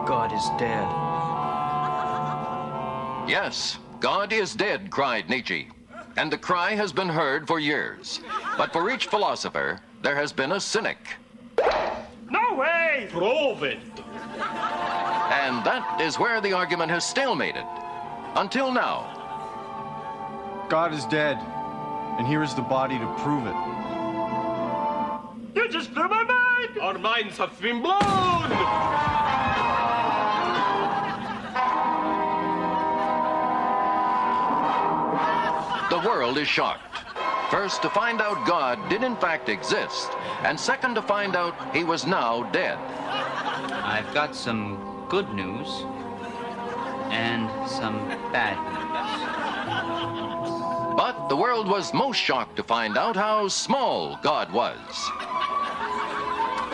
God is dead. Yes, God is dead, cried Nietzsche. And the cry has been heard for years. But for each philosopher, there has been a cynic. No way! Prove it. And that is where the argument has stalemated. Until now. God is dead, and here is the body to prove it. You just blew my mind! Our minds have been blown! The world is shocked. First, to find out God did in fact exist, and second, to find out he was now dead. I've got some good news and some bad news. But the world was most shocked to find out how small God was.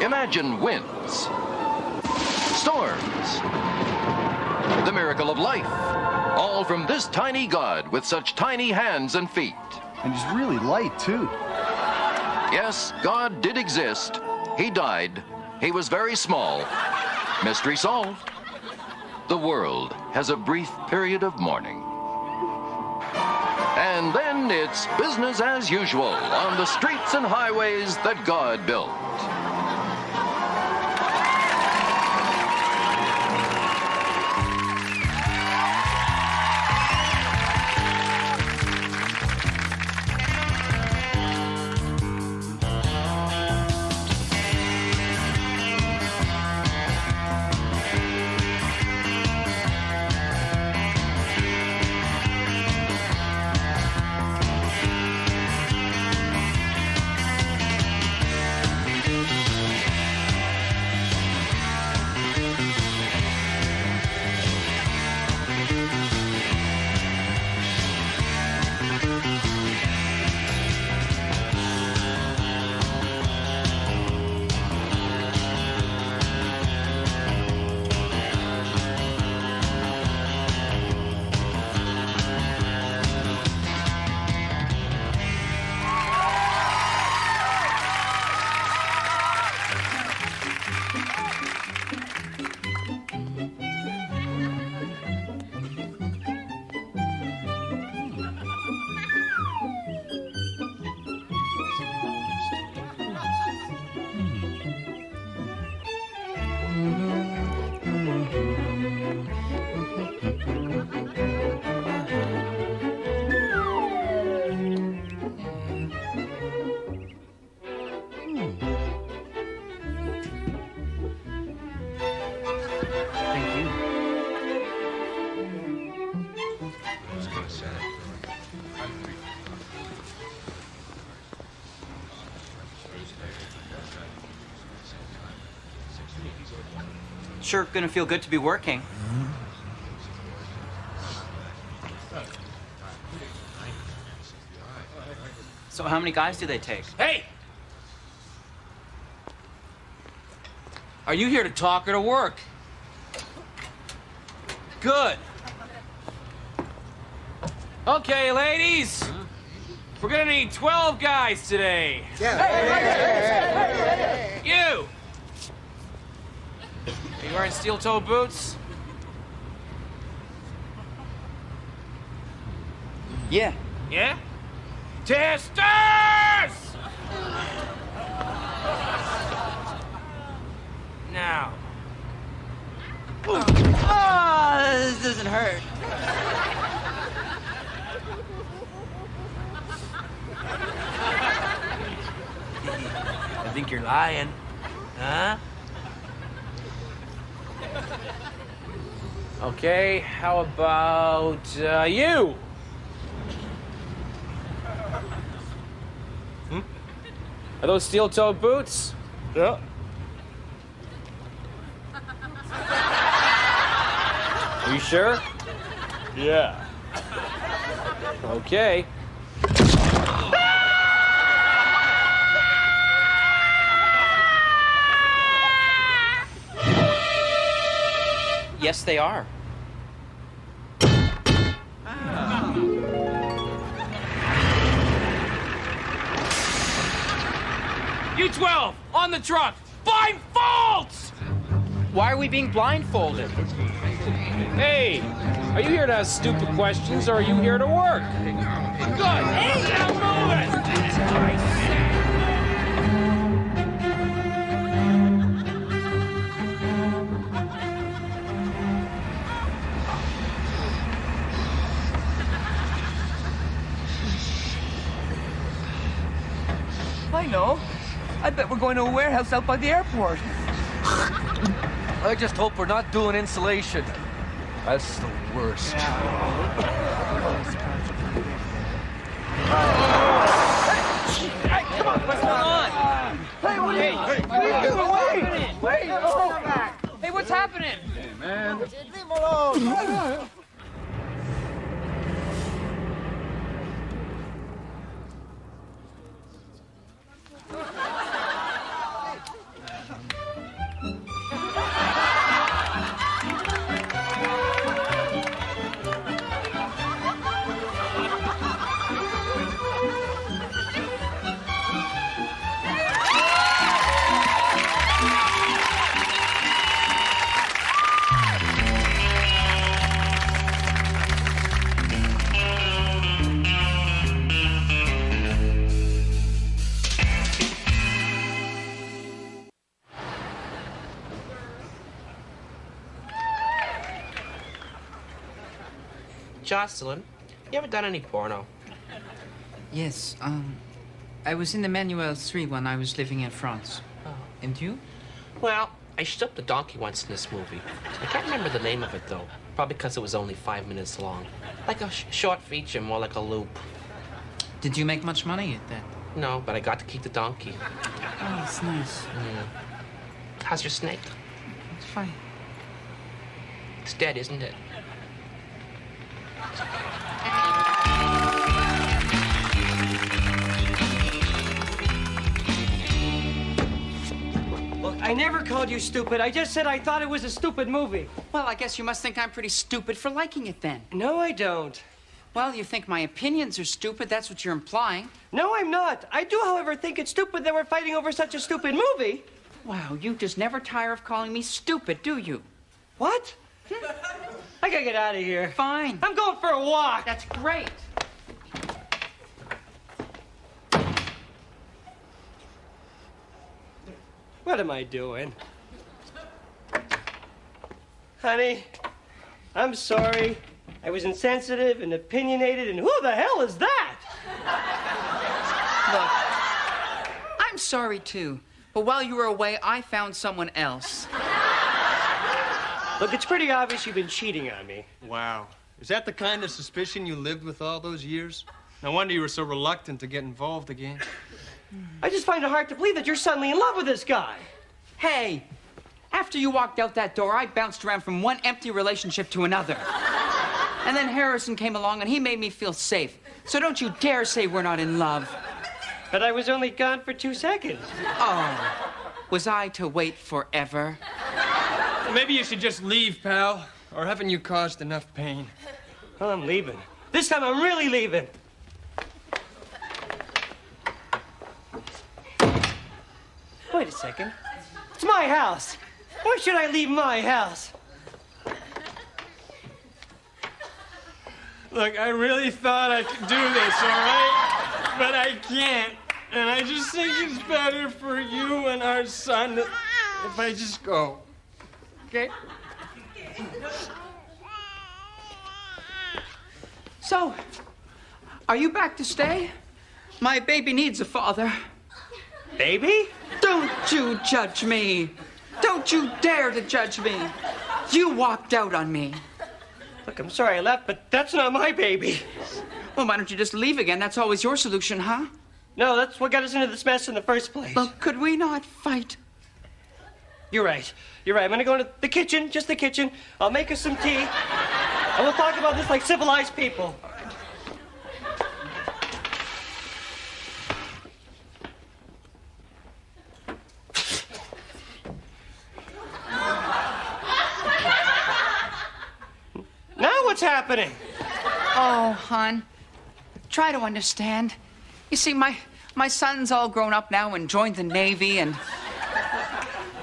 Imagine winds, storms, the miracle of life, all from this tiny God with such tiny hands and feet. And he's really light, too. Yes, God did exist. He died. He was very small. Mystery solved. The world has a brief period of mourning. And then it's business as usual on the streets and highways that God built. Sure gonna feel good to be working. So how many guys do they take? Hey! Are you here to talk or to work? Good. Okay, ladies. We're gonna need 12 guys today. You! Are you wearing steel-toe boots? Yeah. Yeah? Testers! Now. Oh, this doesn't hurt. I think you're lying. Huh? Okay, how about you? Are those steel-toed boots? Yeah. Are you sure? Yeah. Okay. Yes, they are. You 12, on the truck. Find faults! Why are we being blindfolded? Hey, are you here to ask stupid questions or are you here to work? Good. Now move it! I know. I bet we're going to a warehouse out by the airport. I just hope we're not doing insulation. That's the worst. Hey, come on, what's going on? Hey, what are you doing? Wait! Hey, what's happening? Leave him alone! Jocelyn, you ever done any porno? Yes, I was in the Manuel 3 when I was living in France. Oh. And you? Well, I stripped a donkey once in this movie. I can't remember the name of it, though. Probably because it was only 5 minutes long. Like a short feature, more like a loop. Did you make much money at that? No, but I got to keep the donkey. Oh, it's nice. How's your snake? It's fine. It's dead, isn't it? Look, I never called you stupid. I just said I thought it was a stupid movie. Well, I guess you must think I'm pretty stupid for liking it then. No, I don't. Well, you think my opinions are stupid, that's what you're implying. No, I'm not. I do, however, think it's stupid that we're fighting over such a stupid movie. Wow, you just never tire of calling me stupid, do you? What? I gotta get out of here. Fine. I'm going for a walk. That's great. What am I doing? Honey, I'm sorry. I was insensitive and opinionated, and who the hell is that? Look, I'm sorry too, but while you were away, I found someone else. Look, it's pretty obvious you've been cheating on me. Wow. Is that the kind of suspicion you lived with all those years? No wonder you were so reluctant to get involved again. I just find it hard to believe that you're suddenly in love with this guy. Hey, after you walked out that door, I bounced around from one empty relationship to another. And then Harrison came along and he made me feel safe. So don't you dare say we're not in love. But I was only gone for 2 seconds. Oh, was I to wait forever? Maybe you should just leave, pal. Or haven't you caused enough pain? Well, I'm leaving. This time I'm really leaving. Wait a second. It's my house. Why should I leave my house? Look, I really thought I could do this, all right? But I can't. And I just think it's better for you and our son if I just go. Okay? So, are you back to stay? My baby needs a father. Baby? Don't you judge me. Don't you dare to judge me. You walked out on me. Look, I'm sorry I left, but that's not my baby. Well, why don't you just leave again? That's always your solution, huh? No, that's what got us into this mess in the first place. Well, could we not fight? You're right. You're right. I'm gonna go to the kitchen, just the kitchen. I'll make us some tea. And we'll talk about this like civilized people. what's happening. Oh, hon, try to understand. You see, my son's all grown up now and joined the Navy, and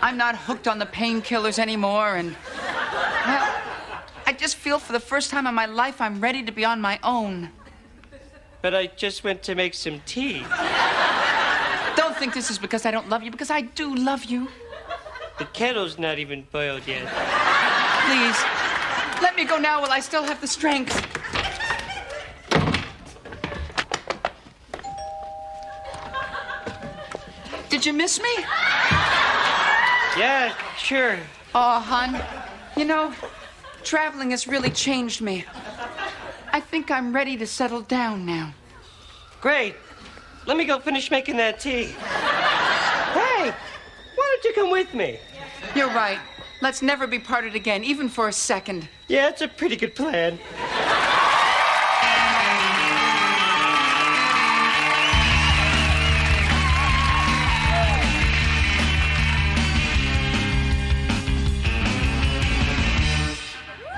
I'm not hooked on the painkillers anymore, and, well, I just feel for the first time in my life I'm ready to be on my own. But I just went to make some tea. Don't think this is because I don't love you, because I do love you. The kettle's not even boiled yet. Please, let me go now while I still have the strength. Did you miss me? Yeah, sure. Oh, hon, you know, traveling has really changed me. I think I'm ready to settle down now. Great. Let me go finish making that tea. Hey, why don't you come with me? You're right. Let's never be parted again, even for a second. Yeah, it's a pretty good plan.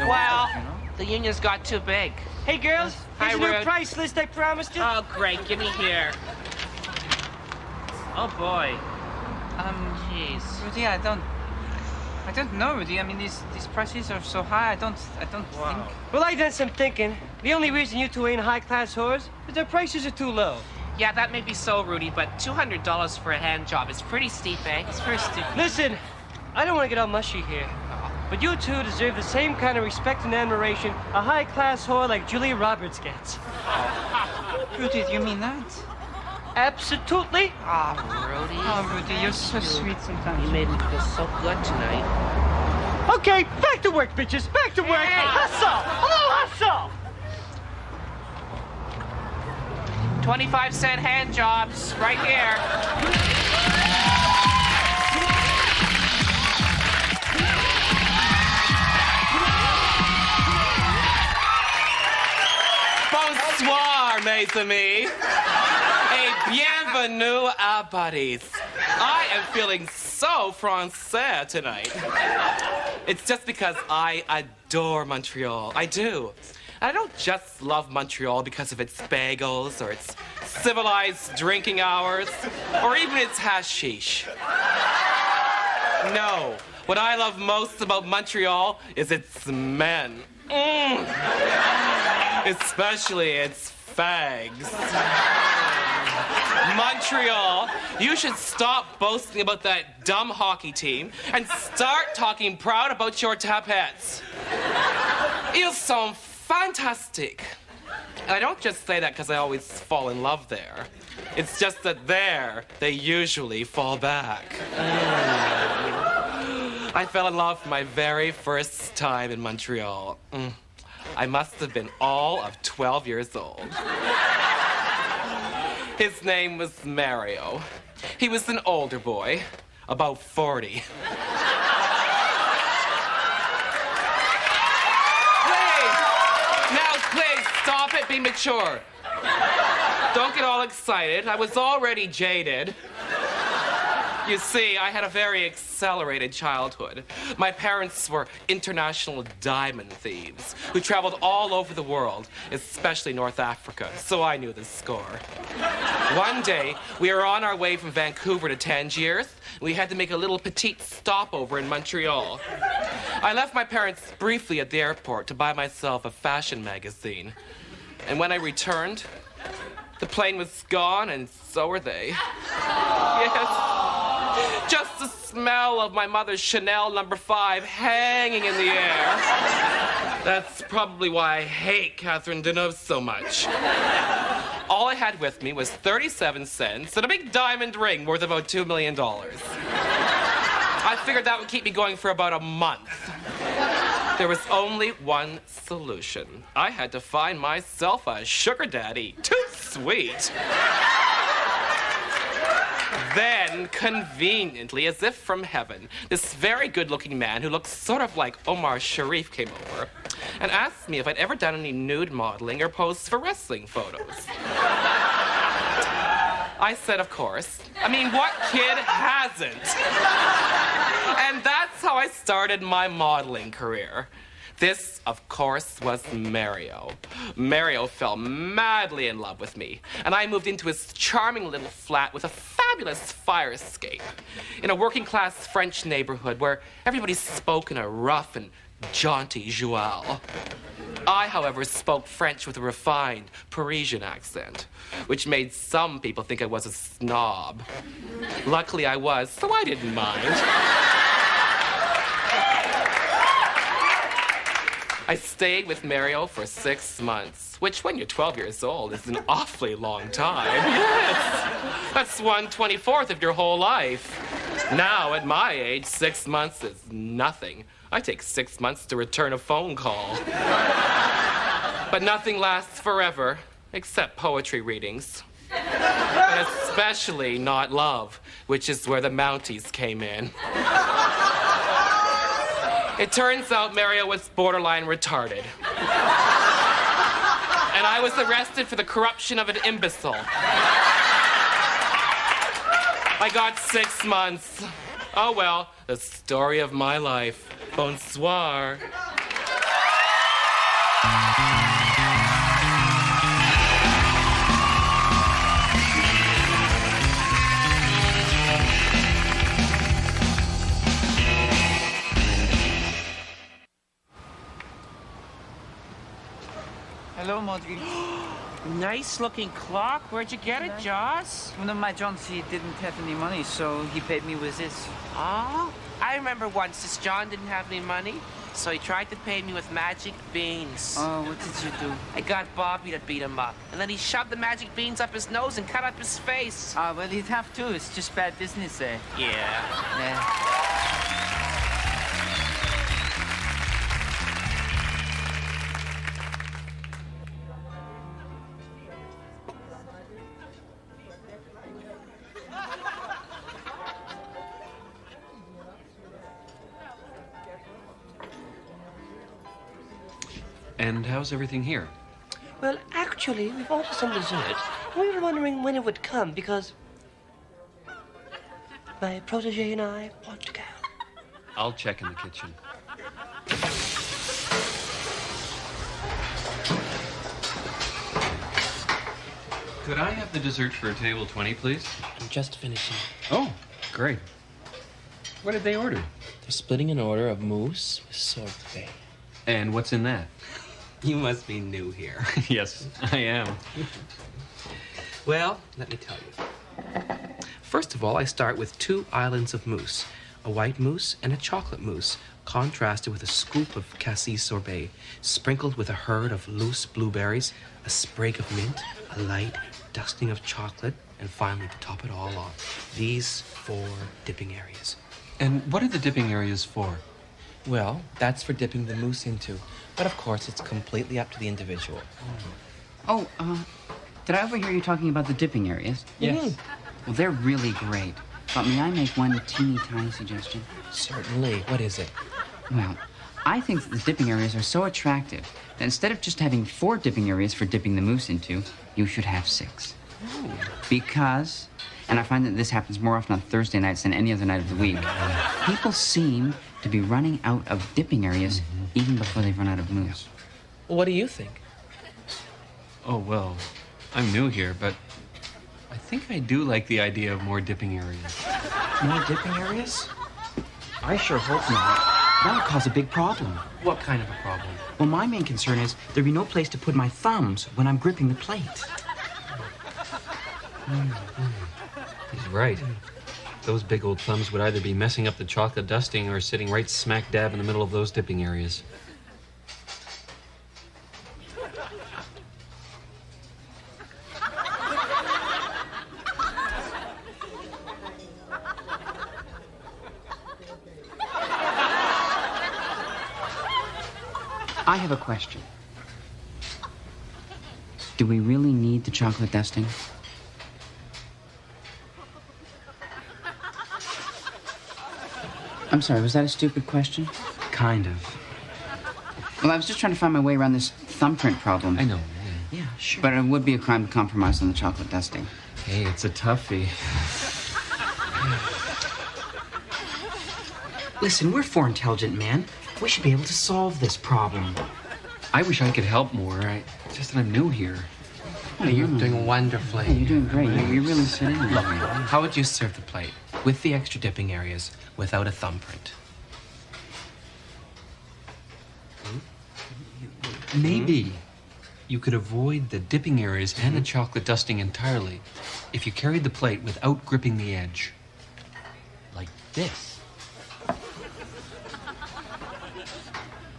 Well, the union's got too big. Hey, girls, Hi, here's a new Rude. price list I promised you. Oh, great. Give me here. Oh, boy. Jeez. Rudy, I don't know, Rudy. I mean, these prices are so high. I don't think. Well, I done some thinking. The only reason you two ain't high-class whores is their prices are too low. Yeah, that may be so, Rudy, but $200 for a hand job is pretty steep, eh? It's very steep. Listen, I don't want to get all mushy here, but you two deserve the same kind of respect and admiration a high-class whore like Julia Roberts gets. Rudy, do you mean that? Absolutely. Oh, Rudy. Oh, Rudy, you're so sweet sometimes. You made me feel so good tonight. Okay, back to work, bitches. Back to work. Hey. Hustle. Hello, hustle. 25-cent hand jobs, right here. Bonsoir, mes amis. Et bienvenue à Buddies. I am feeling so français tonight. It's just because I adore Montreal. I do. I don't just love Montreal because of its bagels or its civilized drinking hours or even its hashish. No. What I love most about Montreal is its men. Especially its fags. Montreal, you should stop boasting about that dumb hockey team and start talking proud about your tapettes. Ils sont fantastic. And I don't just say that because I always fall in love there. It's just that there, they usually fall back. I fell in love for my very first time in Montreal. I must have been all of 12 years old. His name was Mario. He was an older boy, about 40. Please, stop it, be mature. Don't get all excited. I was already jaded. You see, I had a very accelerated childhood. My parents were international diamond thieves who traveled all over the world, especially North Africa, so I knew the score. One day, we were on our way from Vancouver to Tangiers. We had to make a little petite stopover in Montreal. I left my parents briefly at the airport to buy myself a fashion magazine. And when I returned, the plane was gone, and so were they. Yes. Just the smell of my mother's Chanel No. 5 hanging in the air. That's probably why I hate Catherine Deneuve so much. All I had with me was 37 cents and a big diamond ring worth about $2 million. I figured that would keep me going for about a month. There was only one solution. I had to find myself a sugar daddy. Too sweet. Then, conveniently, as if from heaven, this very good-looking man who looked sort of like Omar Sharif came over and asked me if I'd ever done any nude modeling or posed for wrestling photos. I said, of course. I mean, what kid hasn't? And that's how I started my modeling career. This, of course, was Mario. Mario fell madly in love with me, and I moved into his charming little flat with a fabulous fire escape in a working-class French neighborhood where everybody spoke in a rough and jaunty joual. I, however, spoke French with a refined Parisian accent, which made some people think I was a snob. Luckily, I was, so I didn't mind. I stayed with Mario for 6 months, which when you're 12 years old is an awfully long time. Yes, that's 1/24 of your whole life. Now, at my age, 6 months is nothing. I take 6 months to return a phone call. But nothing lasts forever, except poetry readings. And especially not love, which is where the Mounties came in. It turns out Mario was borderline retarded. And I was arrested for the corruption of an imbecile. I got 6 months. Oh well, the story of my life. Bonsoir. Hello, Marjorie. Nice looking clock. Where'd you get it, Joss? One of my Johns, he didn't have any money, so he paid me with this. Oh, I remember once this John didn't have any money, so he tried to pay me with magic beans. Oh, what did you do? I got Bobby to beat him up, and then he shoved the magic beans up his nose and cut up his face. Well, he'd have to. It's just bad business there. Yeah. And how's everything here? Well, actually, we've ordered some dessert. We were wondering when it would come because my protege and I want to go. I'll check in the kitchen. Could I have the dessert for table 20, please? I'm just finishing. Oh, great. What did they order? They're splitting an order of mousse with sorbet. And what's in that? You must be new here. Yes, I am. Well, let me tell you. First of all, I start with 2 islands of mousse. A white mousse and a chocolate mousse, contrasted with a scoop of cassis sorbet, sprinkled with a herd of loose blueberries, a sprig of mint, a light dusting of chocolate, and finally, to top it all off, these 4 dipping areas. And what are the dipping areas for? Well, that's for dipping the mousse into. But of course, it's completely up to the individual. Did I overhear you talking about the dipping areas? Yes. Well, they're really great. But may I make one teeny tiny suggestion? Certainly. What is it? Well, I think that the dipping areas are so attractive that instead of just having 4 dipping areas for dipping the mousse into, you should have 6. Oh. Because, and I find that this happens more often on Thursday nights than any other night of the week, people seem to be running out of dipping areas even before they've run out of mousse. Well, what do you think? Oh, well, I'm new here, but I think I do like the idea of more dipping areas. More dipping areas? I sure hope not. That would cause a big problem. What kind of a problem? Well, my main concern is there'd be no place to put my thumbs when I'm gripping the plate. He's right. Those big old thumbs would either be messing up the chocolate dusting or sitting right smack dab in the middle of those dipping areas. I have a question. Do we really need the chocolate dusting? I'm sorry, was that a stupid question? Kind of. Well, I was just trying to find my way around this thumbprint problem. I know. Yeah, sure. But it would be a crime to compromise on the chocolate dusting. Hey, it's a toughie. Listen, we're four intelligent men. We should be able to solve this problem. I wish I could help more. Just that I'm new here. You're doing wonderfully. Hey, you're doing great. You really sit in there. Look, how would you serve the plate? With the extra dipping areas, without a thumbprint. Maybe you could avoid the dipping areas and the chocolate dusting entirely if you carried the plate without gripping the edge. Like this.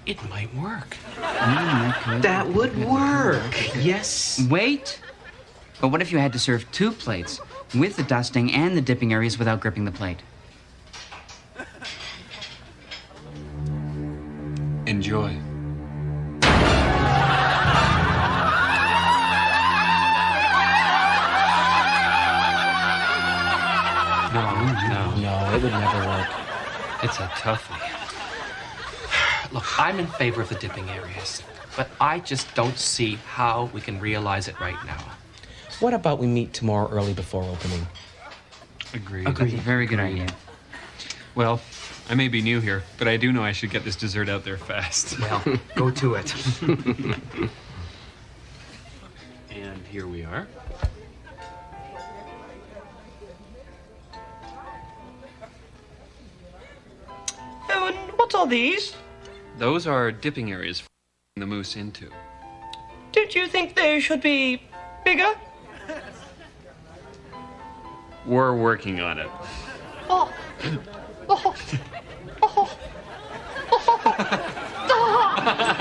It might work. That would work. Yes. Wait. But what if you had to serve two plates with the dusting and the dipping areas without gripping the plate? Enjoy. No, it would never work. It's a toughie. Look, I'm in favor of the dipping areas, but I just don't see how we can realize it right now. What about we meet tomorrow early before opening? Agreed. That's a very good idea. Well, I may be new here, but I do know I should get this dessert out there fast. Well, go to it. And here we are. Oh, and what's all these? Those are dipping areas for the mousse into. Don't you think they should be bigger? We're working on it. Oh. Oh. Oh. Oh.